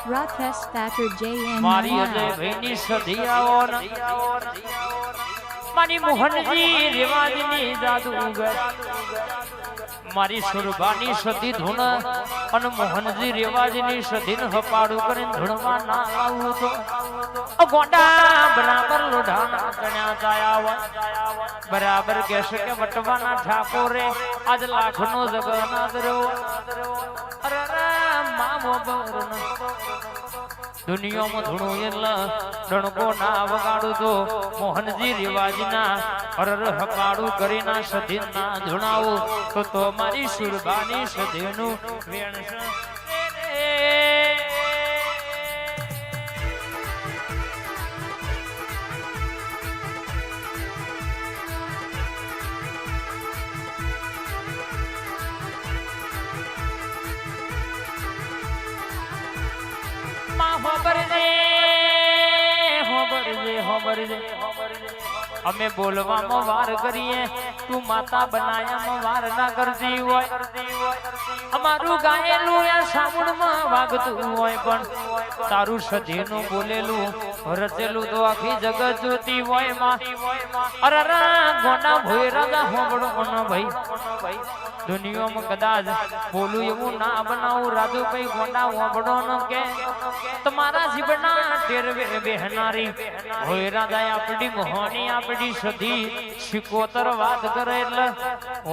Rakesh Thakur JM મારી અજય ભાઈની સધિયાઓ મારી મોહનજી રેવાજની જાદુગર મારી સુરબાની સધી ધૂન અને મોહનજી રેવાજની સધીન હપાડું કરીને ધૂણમાં ના આવું તો ગોંડા બરાબર લોઢાના ચણ્યા ચાયા હોય બરાબર કહેશે કે વટવાના ઠાકોરે આજ લાખનો જગન્નાથ રહ્યો અરે મામો બરન દુનિયામાં ધૂણું એટલે ડણકો ના વગાડું તો મોહનજી રિવાજના અરર હકાડું કરીના સધીન ના ધૂણાવું તો મારી સુરબાની સધીનું વેણ અમે બોલવામાં વાર કરીએ તું માતા બનાયામાં વાર ના કરતી હોય અમારું ગાયેલું એ સામુડમાં વાગતું હોય પણ તારું સધીનું બોલેલું રચેલું તો આખી જગત જોતી હોય માં અરે ગોંડા ભોય રાજા હોબળો ન ભાઈ દુનિયામાં કદાચ બોલું એવું ના બનાવું રાજુભાઈ ગોંડા હોબળો ન કે તમારા જીવના ટેરવે બેહનારી હોય રાજા આપડી મોહની આપડી સધી શિકોતર વાત કરે એટલે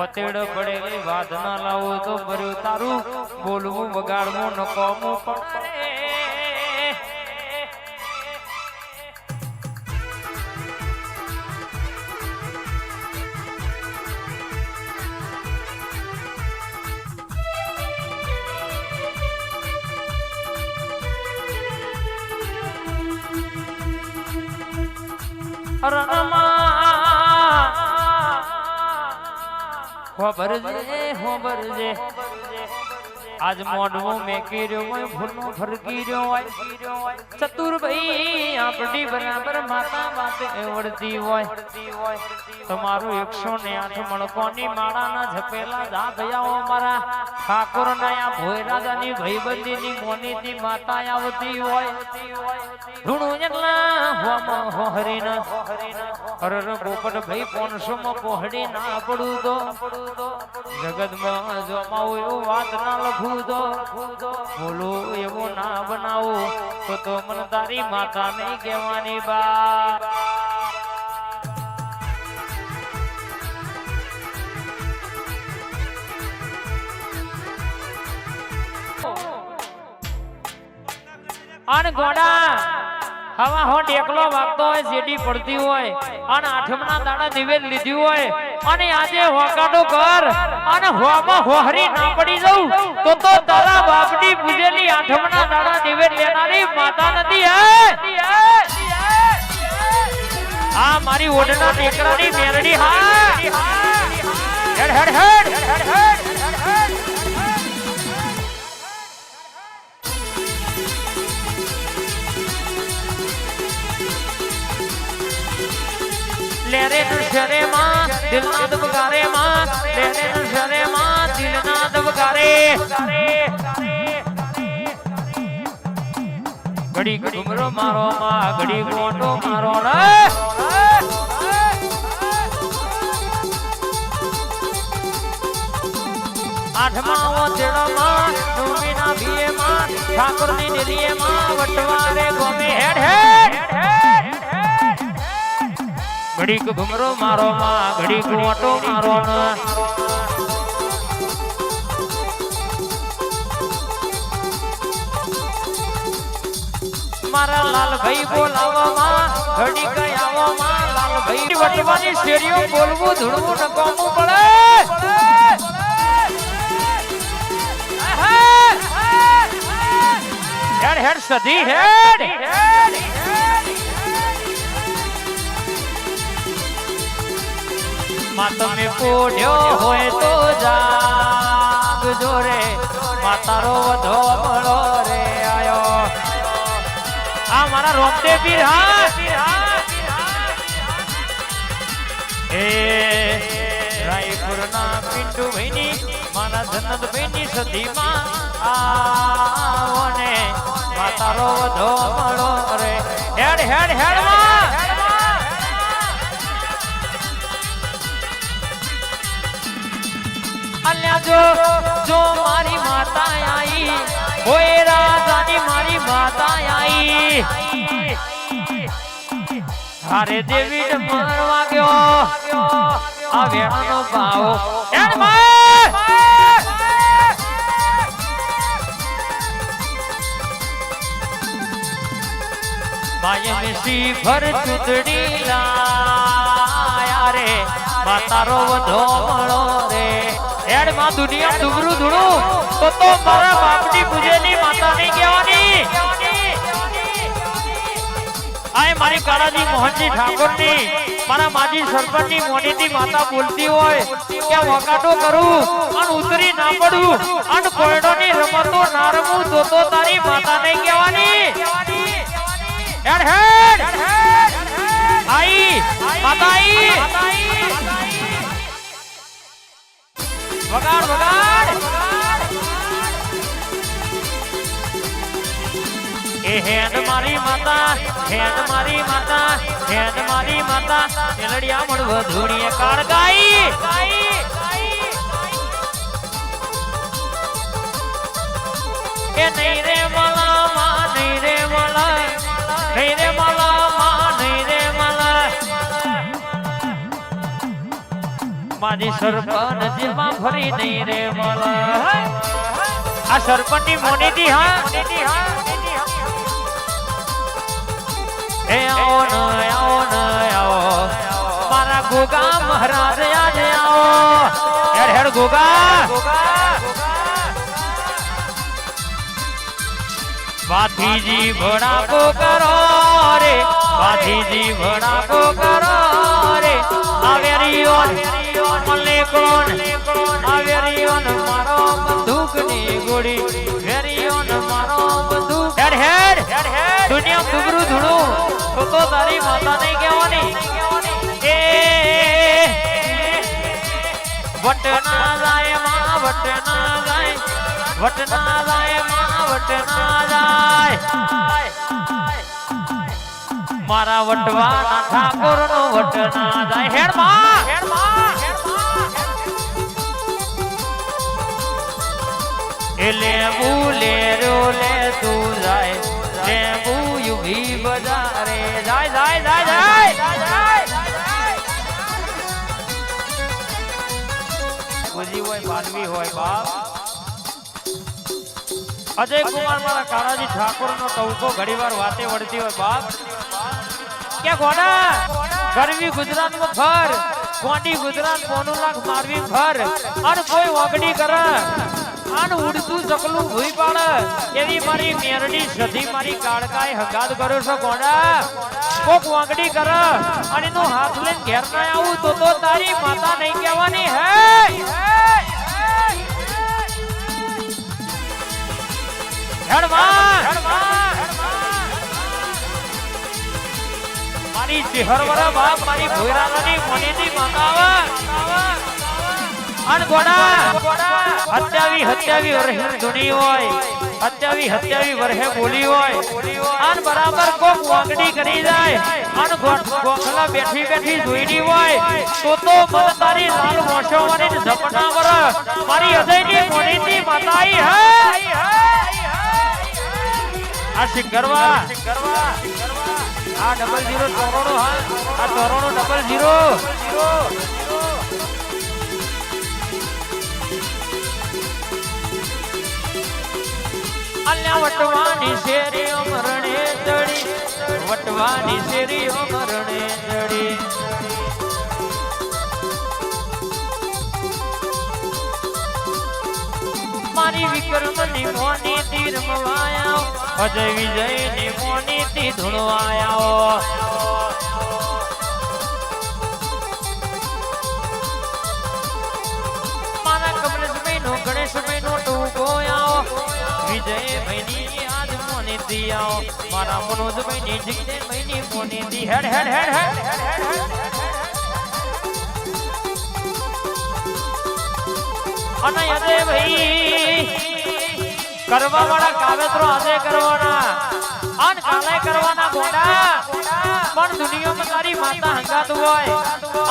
ઓતેડ પડેલી વાત ના લાવો તો ભર્યું તારું બોલવું બગાડવું ન કોમું પડે આજ મોઢું મેકી રહ્યો હોય ભૂલનું ફરકી રહ્યો હોય ચતુરભાઈ આપણી બરાબર માતા વાતે વળતી હોય તમારું 108 મણકોની માળાના ઝપેલા જા ભયાઓ મારા ઠાકોર ના ભોય રાજાની ભાઈબંધીની મોનીની માતા આવતી હોય ધૂણું એટલા હોહરીના અરર પોપટ ભાઈ 500 માં પહોળી ના પડું તો જગતમાં જમાવું એવું વાત ના લખું તો બોલો એવું ના બનાવું તો મને તારી માતા નહીં કહેવાની બા અને ગોડા હવા હો ટેકલો વાગતો હોય જેડી પડતી હોય અને આઠમના દાડા નિવેદ લીધી હોય અને આજે હોકાડો કર અને હોમાં હોહરી ના પડી જાઉં તો તારા બાપની પૂજેલી આઠમના દાડા નિવેદ લેનારી માતા નથી હે આ મારી ઓઢના ટેકરાની મેરડી હા હેડ હેડ હેડ હેડ હેડ લેરે નશરે માં દિલના દબકારે માં લેરે નશરે માં દિલના દબકારે ઘડી ઘુમરો મારો માં ઘડી ગોટો મારો રે આઠમા ઓતેડા માં ડુમીના ભીએ માં ઠાકોરની ડેલીએ માં વટવારે ગોમે હેડ હેડ ઘડીક ઘુમરો મારો માં ઘડીક ઓટો મારો મારા લાલ ભાઈ બોલાવો માં ઘડીક આવો માં લાલ ભાઈ વટવાની શેરીઓ બોલવું ધૂળવું ન કોમું પડે હેડ હેડ સધી હેડ તમે પોઢ્યો હોય તો જાગજો રે માતારો વધો મળો રે આયો આ મારા રોમદે પીર હા એ રાયપુરના પિંટુ ભાઈની મારા જન્નતભાઈ ની સદીમાં આવો ને માતારો વધો મળો રે હેડ હેડ હેડ માં અલ્યા જો મારી માતા આઈ ઓય રાજાની મારી માતા આઈ હારે દેવી મરવા ગયો આ વેણાનો ભાવ હેડ માં માય મિસી ભર ચૂંટણી લાયા રે માતારો વધો મળો રે હેડ માં દુનિયા ડુબરું ધૂણું તો મારા બાપની પૂજેની માતા નહીં કહેવાની આય મારી કાળાજી મોહનજી ઠાકોરની મારા માજી સરપંચની મોનીની માતા બોલતી હોય કે વકાટો કરું અને ઉતરી ના પડું અને કોયડોની રમતો ના રમું તો તારી માતા નહીં કહેવાની હેડ હેડ આઈ માતા આઈ વગાડ વગાડ એ હેડ મારી માતા હેડ મારી માતા હેડ મારી માતા મેલડિયા મળ વધુણીએ કાળ ગાઈ એ નહીં રે મલા માં નહીં રે મલા નહીં રે મલા માં નહીં રે મલા મારી સરપંચ જેમાં ફરી નહીં રે મલા આ સરપંચની મોનીતી હા એ આવો ન આવો મારા ગોગા મહારાજ આજે આવો હેડ હેડ ગોગા વાથીજી ભડાકો કરો રે વાથીજી ભડાકો કરો રે આવેરીઓન મલે કોણ આવેરીઓન મારો બંદૂકની ગોળી વેરીઓન મારો બંદૂક હેડ હેડ દુનિયા ડુબરું ધૂણું તો તારી માતા નહીં કહેવાની એ વટના જાય માં વટના જાય વટના જાય માં વટના જાય મારા વટવાના ઠાકોર નો વટના જાય હેડ માં એ લેબુ લેરો લે તું જાય લેબુ યુગી બજારે જાય જાય જાય જાય પૂજી હોય માનવી હોય બાપ અજય કુમાર મારા કાળાજી ઠાકોર નો ટવકો ઘડીવાર વાતે વળતી હોય બાપ કે ગોડા ગરવી ગુજરાત માં ફર ગોડી ગુજરાત મોનું લાખ મારવી ફર અને કોઈ ઓગડી કરે આન ઉડતું ચકલું ભૂઈ પાડે એવી મારી મેરડી સધી મારી કાળકાએ હગાદ કર્યો છે ગોડા કોક વાંગડી કરે અને નો હાથ લઈને ઘેર ના આવું તો તારી માતા નહીં કહેવાની હે મારી ચેહરવરા બાપ મારી ભોયરાની મોનીની માતા અન ગોડા હત્યાવી વરહે ધૂણી હોય હત્યાવી વરહે બોલી હોય અન બરાબર કોક વાંગડી કરી જાય અન ગોખલા બેઠી જોઈની હોય તો મન તારી લાલ મોશો મારી ઝપટા વર મારી હૃદયની મોનીની માતાઈ હે આ શિકરવા આ 00 તોરણો હા આ તોરણો 00 અલ્યા વટવાની શેરીઓ મરણે ચડી વટવાની શેરીઓ મરણે ચડી મારી વિક્રમની મોની તીર મવાયા અજય વિજયની મોની તી ધૂણવાયા મારા કમલેશભાઈ નો ગણેશભાઈ નો ટૂંકો આવો વિજય ભાઈની આજ મોની તી આવો મારા મનોજભાઈ ની જિગ્નેશભાઈ ની મોની તી હેડ હેડ હેડ હેડ અને અજય ભાઈ કરવા વાળા કાવેત્રો આજે કરવાના અન કાલે કરવાના ગોડા પણ દુનિયામાં તારી માતા હંગાત હોય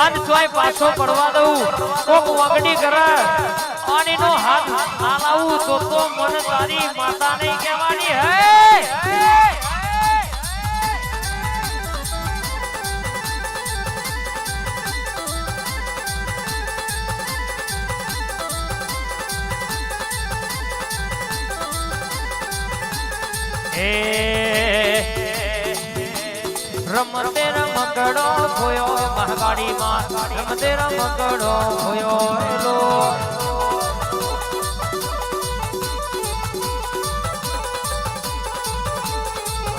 અન ચોય પાછો પડવા દઉં કોક વગડી કરે અનીનો હાથ ના લાવું તો મને તારી માતા નહીં કહેવાની હે રમતે રમકડો ખોયો મહાકાળી માં રમતે રમકડો ખોયો એલો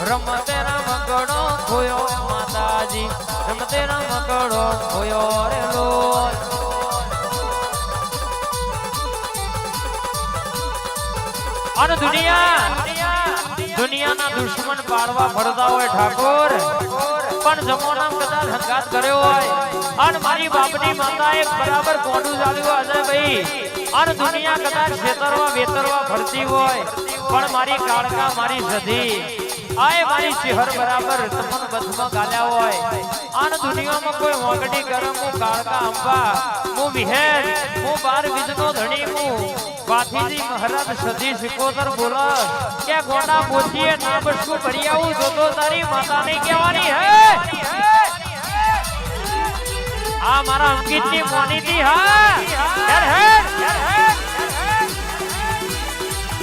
રમતે રમકડો ખોયો માતાજી રમતે રમકડો ખોયો રેલો અને દુનિયાના દુશ્મન પાડવા ફરતા હોય ઠાકોર પણ જમોનામ કદાચ હંગાત કર્યો હોય અને મારી બાપની માતાએ બરાબર કોડું ચાલ્યું અજય ભાઈ અને દુનિયા કદાચ છેતરવા વેતરવા ફરતી હોય પણ મારી કાળકા મારી સધી આય મારી શહેર બરાબર તમન બથમાં ગાલ્યા હોય અને દુનિયામાં કોઈ મોગડી ગરમ હું કાળકા અંબા હું વિહેર હું બાર બીજનો ધણી હું પાથીજી મહારાજ સધી સિકોતર બોલા કે ગોડા પોચીએ ના બસું ભરી આવું તો તારી માતા નહીં કહેવાની હે આ મારા અંકિતની મોનીતી હા હેર હેર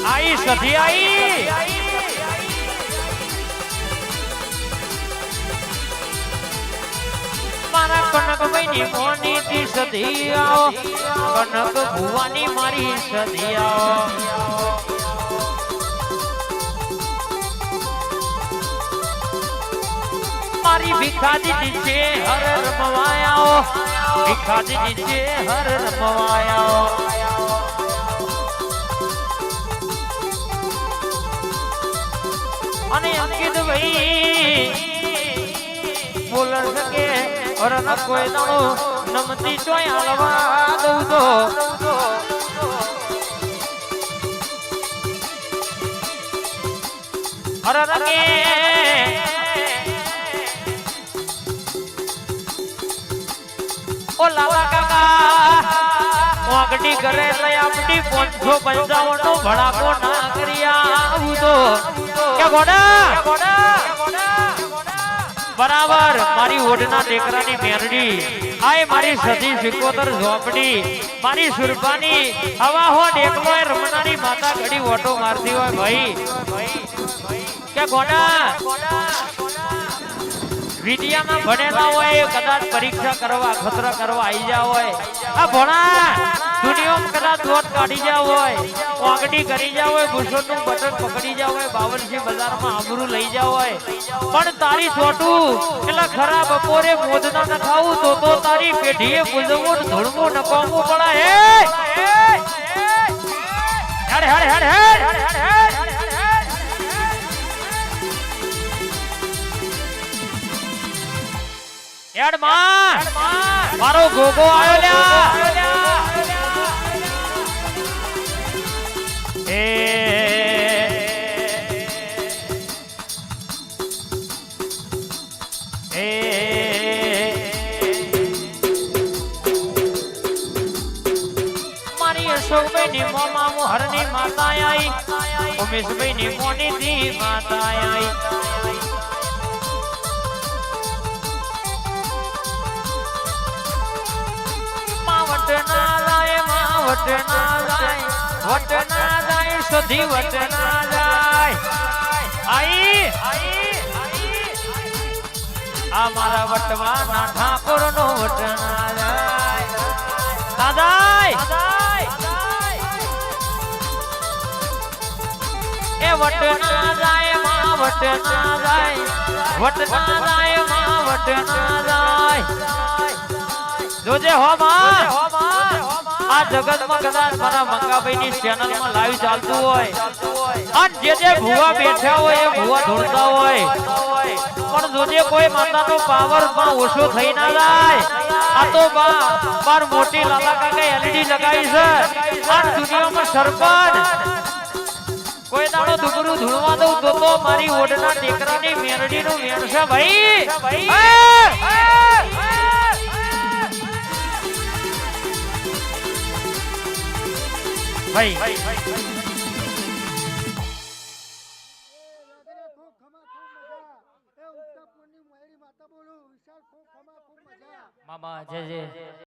આઈ સધી આઈ મારા કનકભાઈ ની મોનીતી સધી આવો કનક ભુવાની મારી સધી આવો મારી ભિખાજી નીચે હર રમવાયાઓ ભિખાજી નીચે હર રમવાયાઓ અને અંકિત ભાઈ બોલર શકે અરે ન કોઈ દાણો નમતી ચોય હાલવા દઉં તો અરે રગે ઓ લાલા કાકા વાગડી કરે એટલે આપણી 555 નો ભડાકો ના કર્યા આવું તો કે ગોડા બરાબર મારી ઓઢના ટેકરાની મેરડી આય મારી સધી સિકોતર ઝોપડી મારી સુરપાની હવા હો ડેકલો રમનારી માતા ઘડી ઓટો મારતી હોય ભાઈ કે ગોડા વિદ્યામાં ભણેલા હોય કદાચ પરીક્ષા કરવા ખતરા કરવા આવી જા હોય આ ભણા દુનિયામાં કદાચ દોટ કાઢી જા હોય વાગડી કરી જા હોય ગુસ્સોનું બટન પકડી જા હોય બાવનસી બજારમાં આબરૂ લઈ જા હોય પણ તારી છોટું એટલે ખરા બપોરે મોદના ન ખાવું તો તારી પેઢીએ પૂજવું ધૂળવું નકામવું પડે હેડ હેડ હેડ હેડ હેડ માં મારો ગોગો આયો લ્યા મારી અશોકભાઈ ની મોમાં મોહરની માતા આઈ ઉમેશભાઈ ની મોની થી માતા આઈ વટના જાય સધી વટના જાય આઈ આ મારા વટવાના ઠાકોર નો વટના જાય દાદાય એ વટના જાય માં વટના જાય વટના જાય માં વટના જાય જોજે હો માં આ જગતમાં કદાચ મારા મંગાભાઈ ની ચેનલ માં લાઈવ ચાલતું હોય અને જે ભુવા બેઠા હોય એ ભુવા ધોળતા હોય પણ જોજે કોઈ માતાનો પાવર માં ઓછો થઈ ના જાય આ તો બાર મોટી લાલા કાકા એલઈડી લગાવી છે આ દુનિયામાં સરપંચ કોઈ દાડો દુબરું ધૂળવા દઉં તો મારી ઓઢના ટેકરાની મેરડીનું મેર છે ભાઈ ભાઈ મામા જય જય